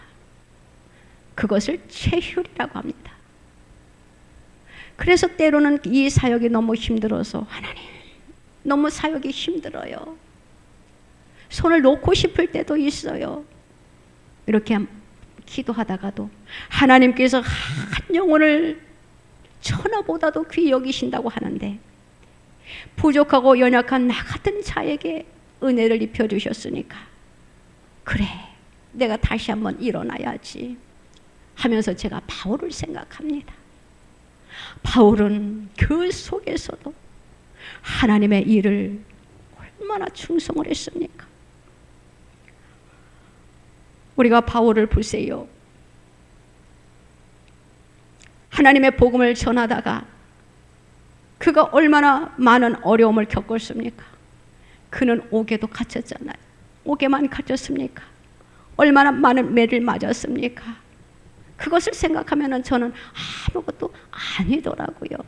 그것을 체휼이라고 합니다. 그래서 때로는 이 사역이 너무 힘들어서 하나님, 너무 사역이 힘들어요. 손을 놓고 싶을 때도 있어요. 이렇게 기도하다가도 하나님께서 한 영혼을 천하보다도 귀히 여기신다고 하는데 부족하고 연약한 나 같은 자에게 은혜를 입혀주셨으니까 그래, 내가 다시 한번 일어나야지 하면서 제가 바울을 생각합니다. 바울은 그 속에서도 하나님의 일을 얼마나 충성을 했습니까? 우리가 바울을 보세요. 하나님의 복음을 전하다가 그가 얼마나 많은 어려움을 겪었습니까? 그는 옥에도 갇혔잖아요. 옥에만 갇혔습니까? 얼마나 많은 매를 맞았습니까? 그것을 생각하면 저는 아무것도 아니더라고요.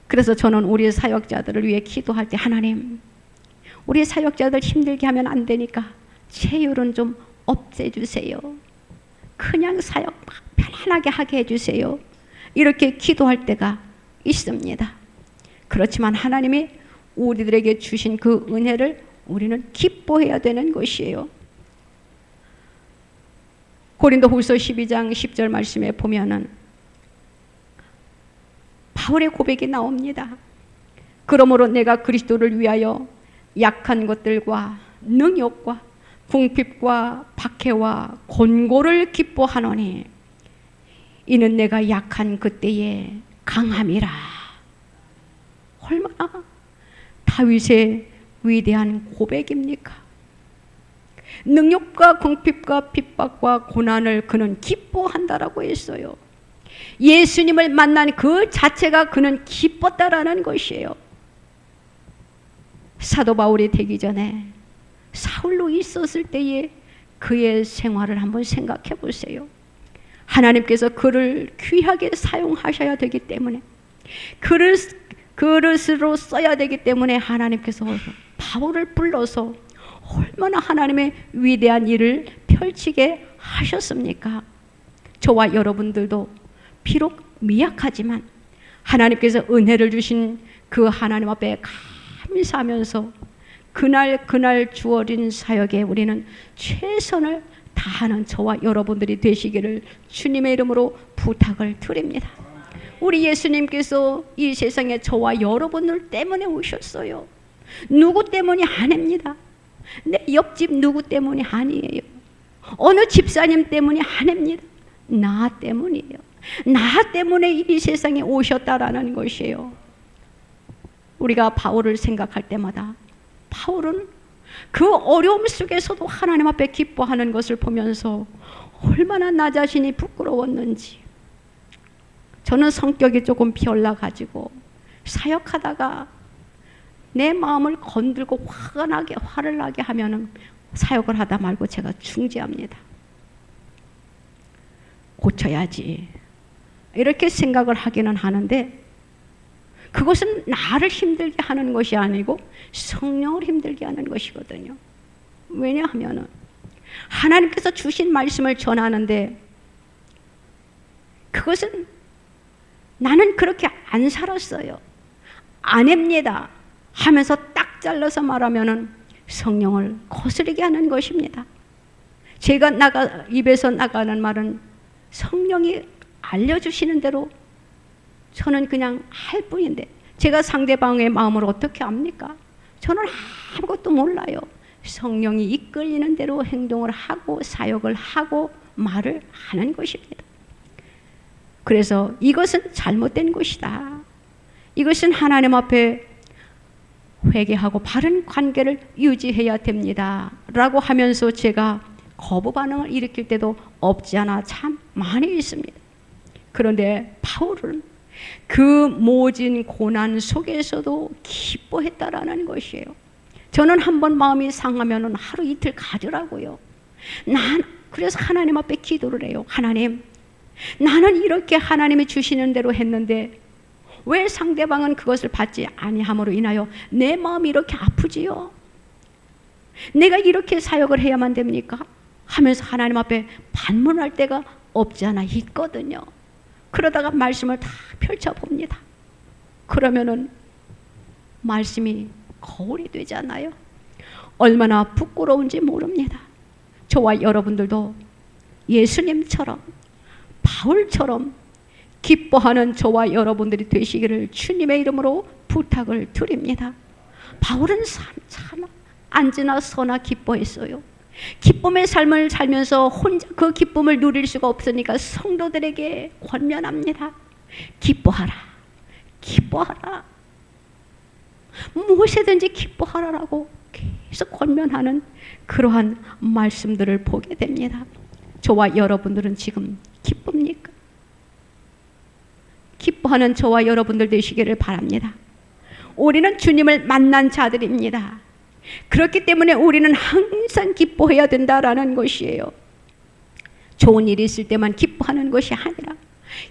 그래서 저는 우리 사역자들을 위해 기도할 때 하나님, 우리 사역자들 힘들게 하면 안 되니까 체휼은 좀 없애주세요. 그냥 사역 편안하게 하게 해주세요. 이렇게 기도할 때가 있습니다. 그렇지만 하나님이 우리들에게 주신 그 은혜를 우리는 기뻐해야 되는 것이에요. 고린도후서 12장 10절 말씀에 보면은 바울의 고백이 나옵니다. 그러므로 내가 그리스도를 위하여 약한 것들과 능욕과 궁핍과 박해와 곤고를 기뻐하노니 이는 내가 약한 그때의 강함이라. 얼마나 다윗의 위대한 고백입니까? 능욕과 궁핍과 핍박과 고난을 그는 기뻐한다라고 했어요. 예수님을 만난 그 자체가 그는 기뻤다라는 것이에요. 사도 바울이 되기 전에 사울로 있었을 때의 그의 생활을 한번 생각해 보세요. 하나님께서 그를 귀하게 사용하셔야 되기 때문에 그릇으로 써야 되기 때문에 하나님께서 바울을 불러서 얼마나 하나님의 위대한 일을 펼치게 하셨습니까? 저와 여러분들도 비록 미약하지만 하나님께서 은혜를 주신 그 하나님 앞에 감사하면서 그날 주어진 사역에 우리는 최선을 다하는 저와 여러분들이 되시기를 주님의 이름으로 부탁을 드립니다. 우리 예수님께서 이 세상에 저와 여러분들 때문에 오셨어요. 누구 때문이 아닙니다. 내 옆집 누구 때문이 아니에요. 어느 집사님 때문이 아닙니다. 나 때문이에요. 나 때문에 이 세상에 오셨다라는 것이에요. 우리가 바울을 생각할 때마다 바울은 그 어려움 속에서도 하나님 앞에 기뻐하는 것을 보면서 얼마나 나 자신이 부끄러웠는지. 저는 성격이 조금 비올라가지고 사역하다가 내 마음을 건들고 화를 나게 하면은 사역을 하다 말고 제가 중지합니다. 고쳐야지 이렇게 생각을 하기는 하는데 그것은 나를 힘들게 하는 것이 아니고 성령을 힘들게 하는 것이거든요. 왜냐하면 하나님께서 주신 말씀을 전하는데 그것은 나는 그렇게 안 살았어요. 아냅니다 하면서 딱 잘라서 말하면 성령을 거스르게 하는 것입니다. 제가 입에서 나가는 말은 성령이 알려주시는 대로 저는 그냥 할 뿐인데 제가 상대방의 마음을 어떻게 압니까? 저는 아무것도 몰라요. 성령이 이끌리는 대로 행동을 하고 사역을 하고 말을 하는 것입니다. 그래서 이것은 잘못된 것이다. 이것은 하나님 앞에 회개하고 바른 관계를 유지해야 됩니다. 라고 하면서 제가 거부 반응을 일으킬 때도 없지 않아 참 많이 있습니다. 그런데 바울은 그 모진 고난 속에서도 기뻐했다라는 것이에요. 저는 한번 마음이 상하면 하루 이틀 가더라고요. 그래서 하나님 앞에 기도를 해요. 하나님, 나는 이렇게 하나님이 주시는 대로 했는데 왜 상대방은 그것을 받지 아니함으로 인하여 내 마음이 이렇게 아프지요? 내가 이렇게 사역을 해야만 됩니까? 하면서 하나님 앞에 반문할 때가 없지 않아 있거든요. 그러다가 말씀을 다 펼쳐봅니다. 그러면은 말씀이 거울이 되잖아요. 얼마나 부끄러운지 모릅니다. 저와 여러분들도 예수님처럼 바울처럼 기뻐하는 저와 여러분들이 되시기를 주님의 이름으로 부탁을 드립니다. 바울은 참 앉으나 서나 기뻐했어요. 기쁨의 삶을 살면서 혼자 그 기쁨을 누릴 수가 없으니까 성도들에게 권면합니다. 기뻐하라. 기뻐하라. 무엇이든지 기뻐하라라고 계속 권면하는 그러한 말씀들을 보게 됩니다. 저와 여러분들은 지금 기쁩니까? 기뻐하는 저와 여러분들 되시기를 바랍니다. 우리는 주님을 만난 자들입니다. 그렇기 때문에 우리는 항상 기뻐해야 된다라는 것이에요. 좋은 일이 있을 때만 기뻐하는 것이 아니라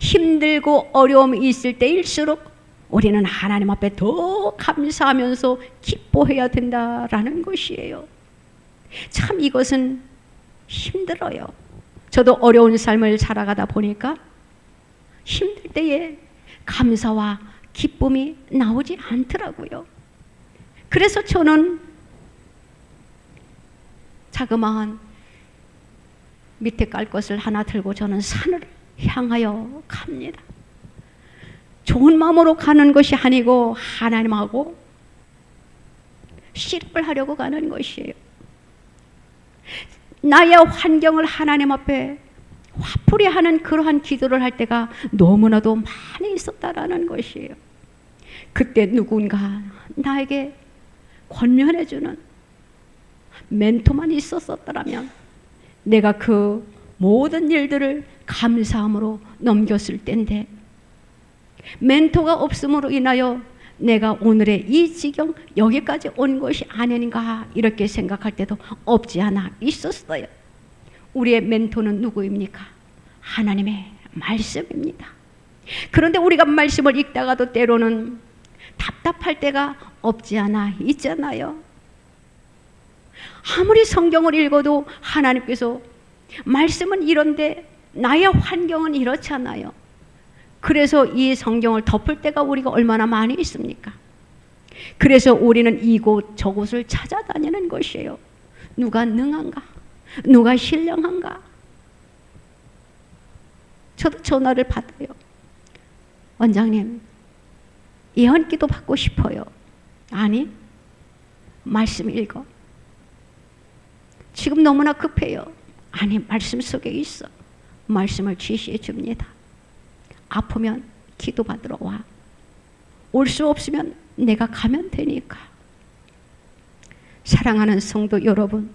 힘들고 어려움이 있을 때일수록 우리는 하나님 앞에 더 감사하면서 기뻐해야 된다라는 것이에요. 참 이것은 힘들어요. 저도 어려운 삶을 살아가다 보니까 힘들 때에 감사와 기쁨이 나오지 않더라고요. 그래서 저는 자그마한 밑에 깔 것을 하나 들고 저는 산을 향하여 갑니다. 좋은 마음으로 가는 것이 아니고 하나님하고 씨름을 하려고 가는 것이에요. 나의 환경을 하나님 앞에 화풀이 하는 그러한 기도를 할 때가 너무나도 많이 있었다라는 것이에요. 그때 누군가 나에게 권면해주는 멘토만 있었었더라면 내가 그 모든 일들을 감사함으로 넘겼을 텐데, 멘토가 없음으로 인하여 내가 오늘의 이 지경 여기까지 온 것이 아닌가 이렇게 생각할 때도 없지 않아 있었어요. 우리의 멘토는 누구입니까? 하나님의 말씀입니다. 그런데 우리가 말씀을 읽다가도 때로는 답답할 때가 없지 않아 있잖아요. 아무리 성경을 읽어도 하나님께서 말씀은 이런데 나의 환경은 이렇잖아요. 그래서 이 성경을 덮을 때가 우리가 얼마나 많이 있습니까? 그래서 우리는 이곳 저곳을 찾아다니는 것이에요. 누가 능한가? 누가 신령한가? 저도 전화를 받아요. 원장님, 예언기도 받고 싶어요. 아니, 말씀 읽어. 지금 너무나 급해요. 아니, 말씀 속에 있어. 말씀을 지시해 줍니다. 아프면 기도 받으러 와. 올 수 없으면 내가 가면 되니까. 사랑하는 성도 여러분,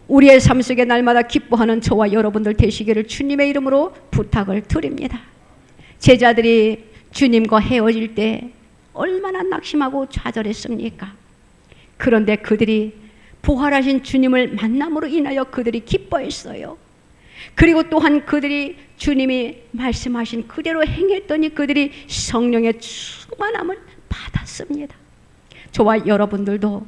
우리의 삶 속에 날마다 기뻐하는 저와 여러분들 되시기를 주님의 이름으로 부탁을 드립니다. 제자들이 주님과 헤어질 때 얼마나 낙심하고 좌절했습니까? 그런데 그들이 부활하신 주님을 만남으로 인하여 그들이 기뻐했어요. 그리고 또한 그들이 주님이 말씀하신 그대로 행했더니 그들이 성령의 충만함을 받았습니다. 저와 여러분들도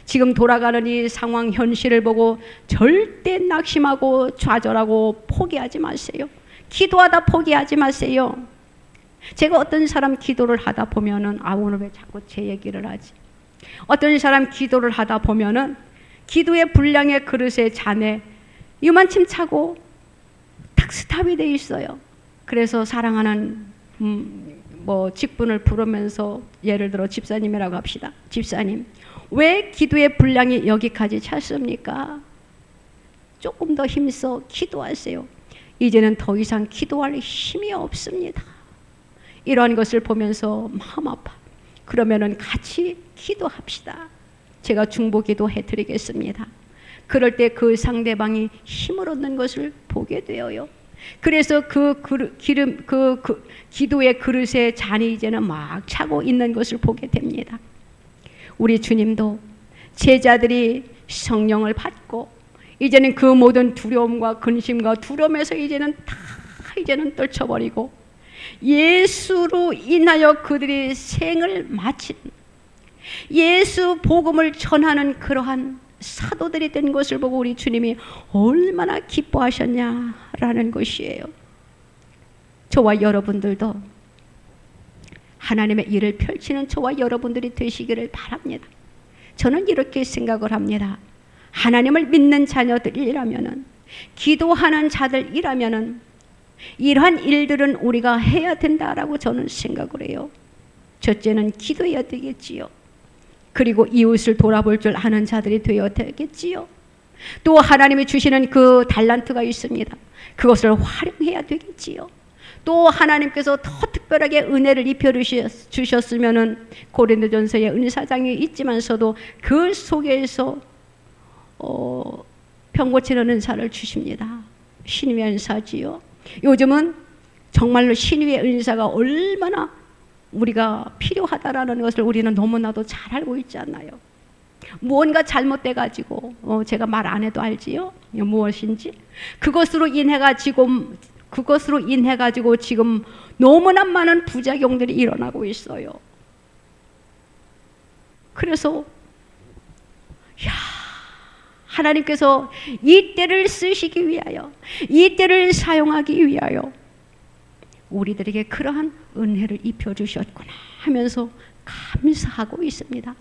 지금 돌아가는 이 상황 현실을 보고 절대 낙심하고 좌절하고 포기하지 마세요. 기도하다 포기하지 마세요. 제가 어떤 사람 기도를 하다 보면은 오늘 왜 자꾸 제 얘기를 하지? 어떤 사람 기도를 하다 보면은 기도의 분량의 그릇에 잔에 이만큼 차고 탁 스탑이 돼 있어요. 그래서 사랑하는 직분을 부르면서 예를 들어 집사님이라고 합시다. 집사님, 왜 기도의 분량이 여기까지 찼습니까? 조금 더 힘써 기도하세요. 이제는 더 이상 기도할 힘이 없습니다. 이러한 것을 보면서 마음 아파. 그러면은 같이 기도합시다. 제가 중보기도 해드리겠습니다. 그럴 때 그 상대방이 힘을 얻는 것을 보게 되어요. 그래서 기도의 그릇에 잔이 이제는 막 차고 있는 것을 보게 됩니다. 우리 주님도 제자들이 성령을 받고 이제는 그 모든 두려움과 근심과 두려움에서 이제는 떨쳐버리고 예수로 인하여 그들이 생을 마친 예수 복음을 전하는 그러한 사도들이 된 것을 보고 우리 주님이 얼마나 기뻐하셨냐라는 것이에요. 저와 여러분들도 하나님의 일을 펼치는 저와 여러분들이 되시기를 바랍니다. 저는 이렇게 생각을 합니다. 하나님을 믿는 자녀들이라면은, 기도하는 자들이라면은 이러한 일들은 우리가 해야 된다라고 저는 생각을 해요. 첫째는 기도해야 되겠지요. 그리고 이웃을 돌아볼 줄 아는 자들이 되어야 되겠지요. 또 하나님이 주시는 그 달란트가 있습니다. 그것을 활용해야 되겠지요. 또 하나님께서 더 특별하게 은혜를 입혀 주셨으면은 고린도전서에 은사장이 있지만서도 그 속에서 병 고치는 은사를 주십니다. 신유의 은사지요. 요즘은 정말로 신유의 은사가 얼마나 우리가 필요하다라는 것을 우리는 너무나도 잘 알고 있지 않나요? 무언가 잘못돼가지고 제가 말 안 해도 알지요? 무엇인지 그것으로 인해가지고 지금 너무나 많은 부작용들이 일어나고 있어요. 그래서 하나님께서 이 때를 쓰시기 위하여, 이 때를 사용하기 위하여 우리들에게 그러한 은혜를 입혀주셨구나 하면서 감사하고 있습니다.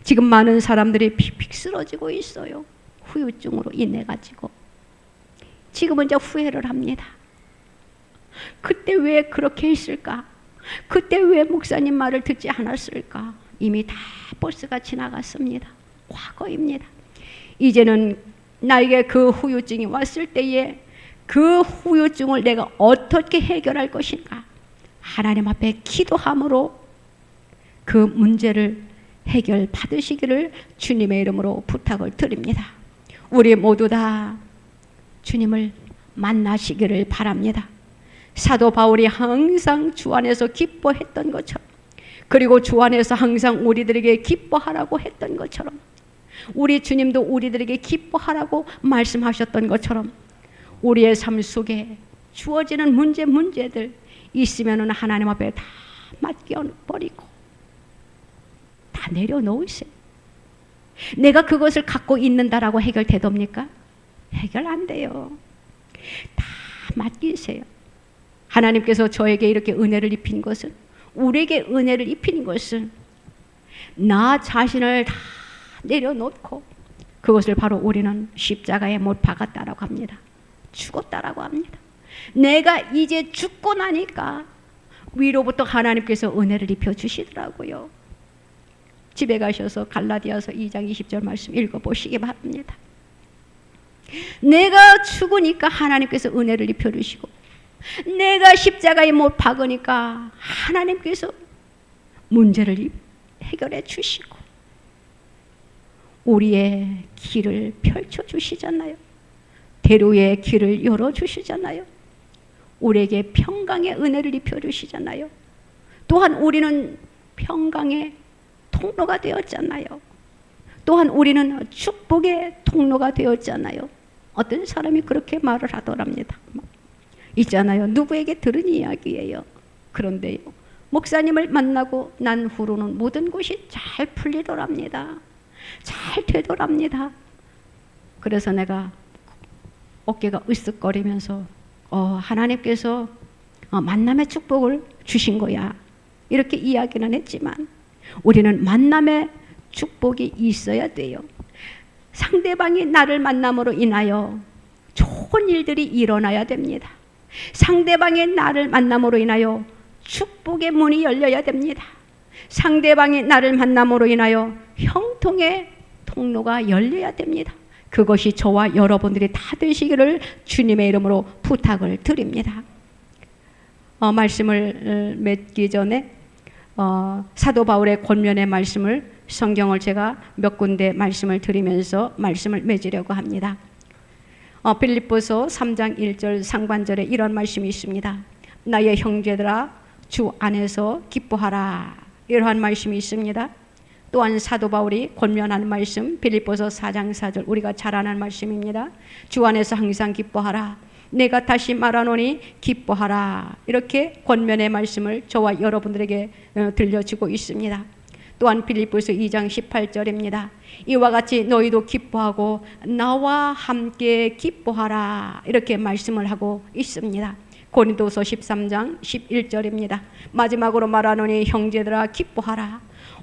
지금 많은 사람들이 픽픽 쓰러지고 있어요. 후유증으로 인해가지고. 지금은 이제 후회를 합니다. 그때 왜 그렇게 했을까? 그때 왜 목사님 말을 듣지 않았을까? 이미 다 버스가 지나갔습니다. 과거입니다. 이제는 나에게 그 후유증이 왔을 때에 그 후유증을 내가 어떻게 해결할 것인가? 하나님 앞에 기도함으로 그 문제를 해결 받으시기를 주님의 이름으로 부탁을 드립니다. 우리 모두 다 주님을 만나시기를 바랍니다. 사도 바울이 항상 주 안에서 기뻐했던 것처럼, 그리고 주 안에서 항상 우리들에게 기뻐하라고 했던 것처럼, 우리 주님도 우리들에게 기뻐하라고 말씀하셨던 것처럼 우리의 삶 속에 주어지는 문제들 있으면은 하나님 앞에 다 맡겨버리고 다 내려놓으세요. 내가 그것을 갖고 있는다라고 해결되렵니까? 해결 안 돼요. 다 맡기세요. 하나님께서 저에게 이렇게 은혜를 입힌 것은, 우리에게 은혜를 입힌 것은 나 자신을 다 내려놓고 그것을 바로 우리는 십자가에 못 박았다라고 합니다. 죽었다라고 합니다. 내가 이제 죽고 나니까 위로부터 하나님께서 은혜를 입혀주시더라고요. 집에 가셔서 갈라디아서 2장 20절 말씀 읽어보시기 바랍니다. 내가 죽으니까 하나님께서 은혜를 입혀주시고, 내가 십자가에 못 박으니까 하나님께서 문제를 해결해 주시고 우리의 길을 펼쳐주시잖아요. 대로의 길을 열어주시잖아요. 우리에게 평강의 은혜를 입혀주시잖아요. 또한 우리는 평강의 통로가 되었잖아요. 또한 우리는 축복의 통로가 되었잖아요. 어떤 사람이 그렇게 말을 하더랍니다. 있잖아요. 누구에게 들은 이야기예요. 그런데요, 목사님을 만나고 난 후로는 모든 것이 잘 풀리더랍니다. 잘 되더랍니다. 그래서 내가 어깨가 으쓱거리면서 하나님께서 만남의 축복을 주신 거야, 이렇게 이야기는 했지만 우리는 만남의 축복이 있어야 돼요. 상대방이 나를 만남으로 인하여 좋은 일들이 일어나야 됩니다. 상대방의 나를 만남으로 인하여 축복의 문이 열려야 됩니다. 상대방이 나를 만남으로 인하여 형통의 통로가 열려야 됩니다. 그것이 저와 여러분들이 다 되시기를 주님의 이름으로 부탁을 드립니다. 말씀을 맺기 전에 사도 바울의 권면의 말씀을, 성경을 제가 몇 군데 말씀을 드리면서 말씀을 맺으려고 합니다. 빌립보서 3장 1절 상반절에 이런 말씀이 있습니다. 나의 형제들아 주 안에서 기뻐하라, 이러한 말씀이 있습니다. 또한 사도 바울이 권면하는 말씀, 빌립보서 4장 4절, 우리가 잘 아는 말씀입니다. 주 안에서 항상 기뻐하라, 내가 다시 말하노니 기뻐하라, 이렇게 권면의 말씀을 저와 여러분들에게 들려주고 있습니다. 또한 빌립보서 2장 18절입니다. 이와 같이 너희도 기뻐하고 나와 함께 기뻐하라, 이렇게 말씀을 하고 있습니다. 고린도서 13장 11절입니다. 마지막으로 말하노니 형제들아 기뻐하라,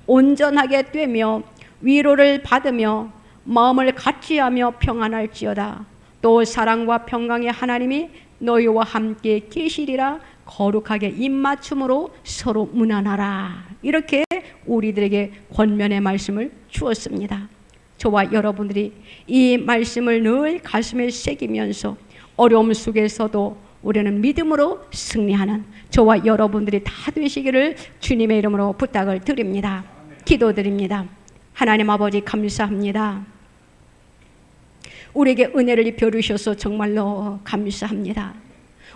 온전하게 되며 위로를 받으며 마음을 같이하며 평안할지어다. 또 사랑과 평강의 하나님이 너희와 함께 계시리라. 거룩하게 입맞춤으로 서로 문안하라. 이렇게 우리들에게 권면의 말씀을 주었습니다. 저와 여러분들이 이 말씀을 늘 가슴에 새기면서 어려움 속에서도 우리는 믿음으로 승리하는 저와 여러분들이 다 되시기를 주님의 이름으로 부탁을 드립니다. 기도드립니다. 하나님 아버지 감사합니다. 우리에게 은혜를 입혀주셔서 정말로 감사합니다.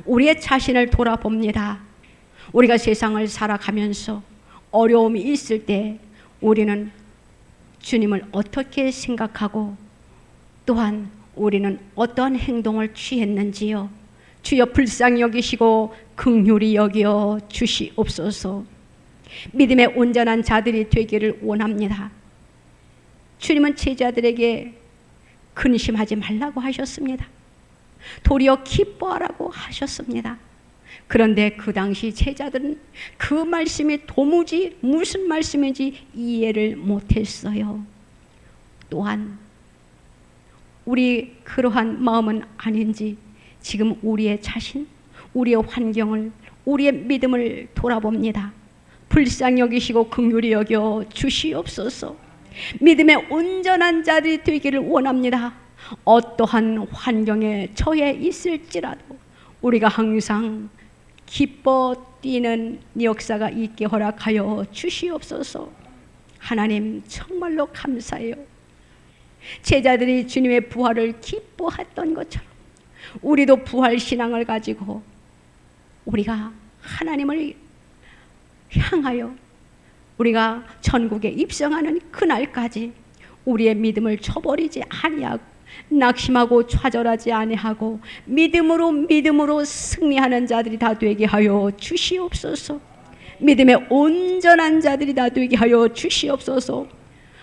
우리의 자신을 돌아봅니다. 우리가 세상을 살아가면서 어려움이 있을 때 우리는 주님을 어떻게 생각하고 또한 우리는 어떤 행동을 취했는지요. 주여 불쌍히 여기시고 긍휼히 여겨 주시옵소서. 믿음의 온전한 자들이 되기를 원합니다. 주님은 제자들에게 근심하지 말라고 하셨습니다. 도리어 기뻐하라고 하셨습니다. 그런데 그 당시 제자들은 그 말씀이 도무지 무슨 말씀인지 이해를 못했어요. 또한 우리 그러한 마음은 아닌지 지금 우리의 자신, 우리의 환경을, 우리의 믿음을 돌아봅니다. 불쌍히 여기시고 긍휼히 여겨 주시옵소서. 믿음의 온전한 자들이 되기를 원합니다. 어떠한 환경에 처해 있을지라도 우리가 항상 기뻐 뛰는 역사가 있게 허락하여 주시옵소서. 하나님 정말로 감사해요. 제자들이 주님의 부활을 기뻐했던 것처럼 우리도 부활 신앙을 가지고 우리가 하나님을 향하여 우리가 천국에 입성하는 그날까지 우리의 믿음을 저버리지 아니하고 낙심하고 좌절하지 아니하고 믿음으로 승리하는 자들이 다 되게 하여 주시옵소서. 믿음의 온전한 자들이 다 되게 하여 주시옵소서.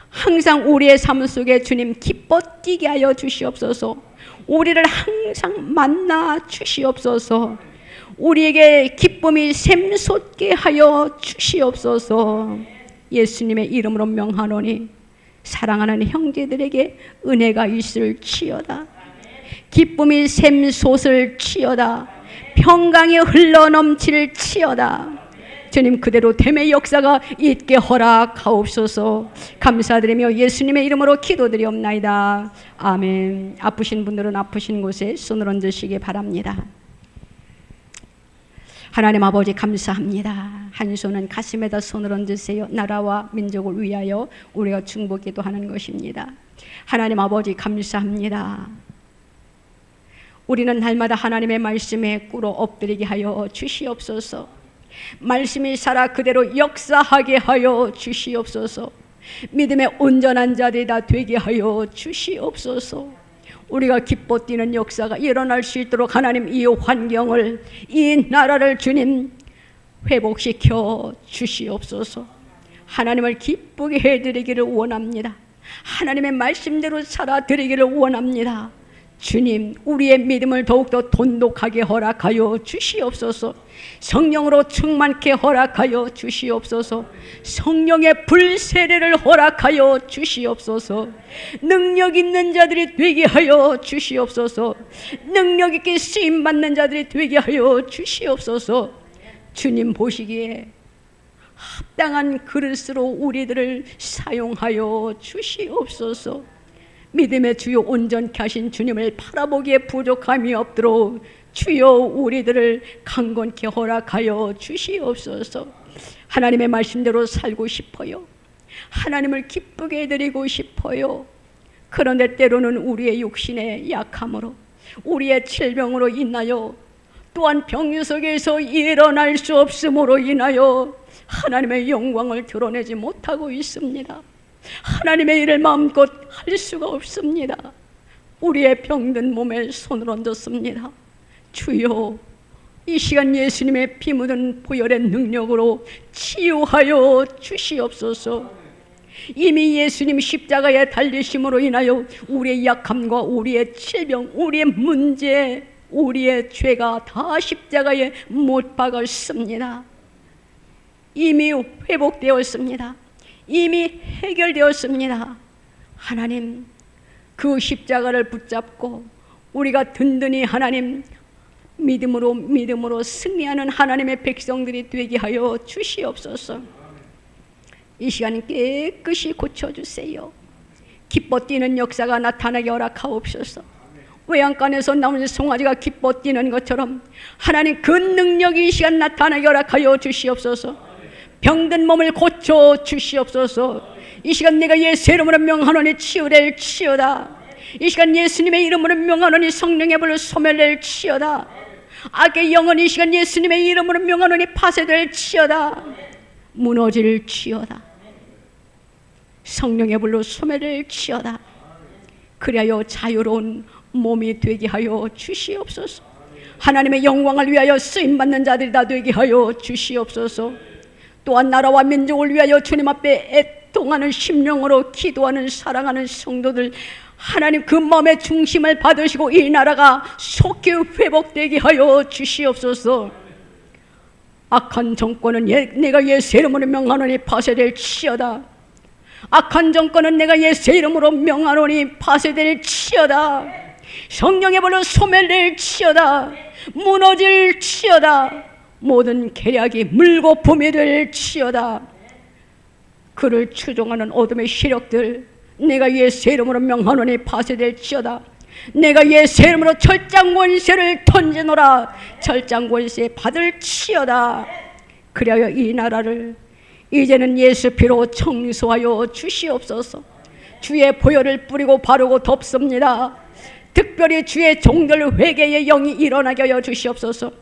항상 우리의 삶 속에 주님 기뻐 뛰게 하여 주시옵소서. 우리를 항상 만나 주시옵소서. 우리에게 기쁨이 샘솟게 하여 주시옵소서. 예수님의 이름으로 명하노니 사랑하는 형제들에게 은혜가 있을지어다. 기쁨이 샘솟을지어다. 평강이 흘러넘칠지어다. 주님 그대로 됨의 역사가 있게 허락하옵소서. 감사드리며 예수님의 이름으로 기도드리옵나이다. 아멘. 아프신 분들은 아프신 곳에 손을 얹으시기 바랍니다. 하나님 아버지 감사합니다. 한 손은 가슴에다 손을 얹으세요. 나라와 민족을 위하여 우리가 중보기도 하는 것입니다. 하나님 아버지 감사합니다. 우리는 날마다 하나님의 말씀에 꿇어 엎드리게 하여 주시옵소서. 말씀이 살아 그대로 역사하게 하여 주시옵소서. 믿음의 온전한 자들이 다 되게 하여 주시옵소서. 우리가 기뻐 뛰는 역사가 일어날 수 있도록 하나님 이 환경을 이 나라를 주님 회복시켜 주시옵소서. 하나님을 기쁘게 해드리기를 원합니다. 하나님의 말씀대로 살아드리기를 원합니다. 주님 우리의 믿음을 더욱더 돈독하게 허락하여 주시옵소서. 성령으로 충만케 허락하여 주시옵소서. 성령의 불세례를 허락하여 주시옵소서. 능력 있는 자들이 되게 하여 주시옵소서. 능력 있게 쓰임받는 자들이 되게 하여 주시옵소서. 주님 보시기에 합당한 그릇으로 우리들을 사용하여 주시옵소서. 믿음의 주요 온전케 하신 주님을 바라보기에 부족함이 없도록 주여 우리들을 강건케 허락하여 주시옵소서. 하나님의 말씀대로 살고 싶어요. 하나님을 기쁘게 해드리고 싶어요. 그런데 때로는 우리의 육신의 약함으로 우리의 질병으로 인하여 또한 병 속에서 일어날 수 없음으로 인하여 하나님의 영광을 드러내지 못하고 있습니다. 하나님의 일을 마음껏 할 수가 없습니다. 우리의 병든 몸에 손을 얹었습니다. 주여 이 시간 예수님의 피 묻은 보혈의 능력으로 치유하여 주시옵소서. 이미 예수님 십자가에 달리심으로 인하여 우리의 약함과 우리의 질병, 우리의 문제, 우리의 죄가 다 십자가에 못 박았습니다. 이미 회복되었습니다. 이미 해결되었습니다. 하나님 그 십자가를 붙잡고 우리가 든든히 하나님 믿음으로 승리하는 하나님의 백성들이 되게 하여 주시옵소서. 이 시간 깨끗이 고쳐주세요. 기뻐 뛰는 역사가 나타나게 허락하옵소서. 외양간에서 나오는 송아지가 기뻐 뛰는 것처럼 하나님 그 능력이 이 시간 나타나게 허락하여 주시옵소서. 병든 몸을 고쳐 주시옵소서. 이 시간 내가 예수 이름으로 명하노니 치유될 치유다. 이 시간 예수님의 이름으로 명하노니 성령의 불로 소멸될 치유다. 악의 영은 이 시간 예수님의 이름으로 명하노니 파쇄될 치유다. 무너질 치유다. 성령의 불로 소멸될 치유다. 그리하여 자유로운 몸이 되게 하여 주시옵소서. 하나님의 영광을 위하여 쓰임받는 자들이 다 되게 하여 주시옵소서. 또한 나라와 민족을 위하여 주님 앞에 애통하는 심령으로 기도하는 사랑하는 성도들 하나님 그 마음의 중심을 받으시고 이 나라가 속히 회복되게 하여 주시옵소서. 악한 정권은 내가 예수 이름으로 명하노니 파쇄될 치여다. 악한 정권은 내가 예수 이름으로 명하노니 파쇄될 치여다. 성령의 불로 소멸될 치여다. 무너질 치여다. 모든 계략이 물거품이 될 치여다. 그를 추종하는 어둠의 세력들 내가 예수 이름으로 명하노니 파쇄될 치여다. 내가 예수 이름으로 철장 권세를 던지노라. 철장 권세 받을 치여다. 그리하여 이 나라를 이제는 예수 피로 청소하여 주시옵소서. 주의 보혈을 뿌리고 바르고 덮습니다. 특별히 주의 종들 회개의 영이 일어나게 하여 주시옵소서.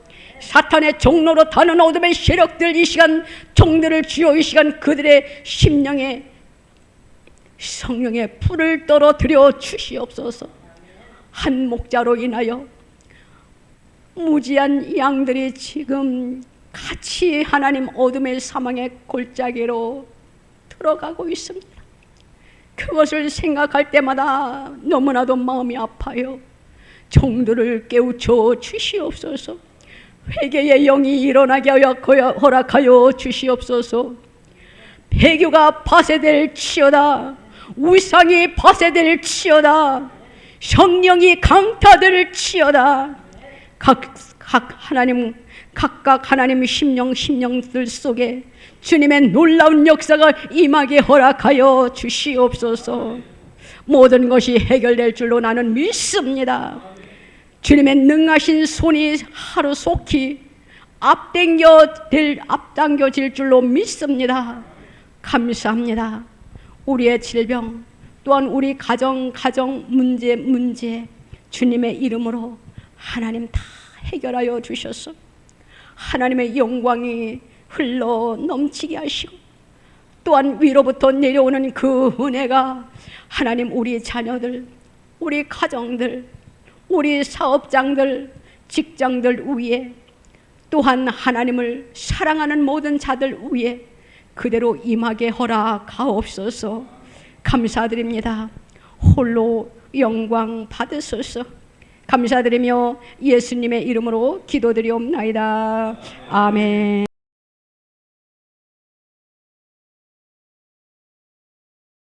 사탄의 종로로 타는 어둠의 세력들 이 시간 종들을 주여 이 시간 그들의 심령에 성령의 불을 떨어뜨려 주시옵소서. 한 목자로 인하여 무지한 양들이 지금 같이 하나님 어둠의 사망의 골짜기로 들어가고 있습니다. 그것을 생각할 때마다 너무나도 마음이 아파요. 종들을 깨우쳐 주시옵소서. 회개의 영이 일어나게 하여 허락하여 주시옵소서. 배교가 파쇄될 치여다. 우상이 파쇄될 치여다. 성령이 강타될 치여다. 각각 하나님 심령들 속에 주님의 놀라운 역사가 임하게 허락하여 주시옵소서. 모든 것이 해결될 줄로 나는 믿습니다. 주님의 능하신 손이 하루속히 앞당겨질 줄로 믿습니다. 감사합니다. 우리의 질병 또한 우리 가정 문제 주님의 이름으로 하나님 다 해결하여 주셔서 하나님의 영광이 흘러 넘치게 하시고 또한 위로부터 내려오는 그 은혜가 하나님 우리 자녀들, 우리 가정들, 우리 사업장들, 직장들 위에 또한 하나님을 사랑하는 모든 자들 위에 그대로 임하게 허락하옵소서. 감사드립니다. 홀로 영광 받으소서. 감사드리며 예수님의 이름으로 기도드리옵나이다. 아멘.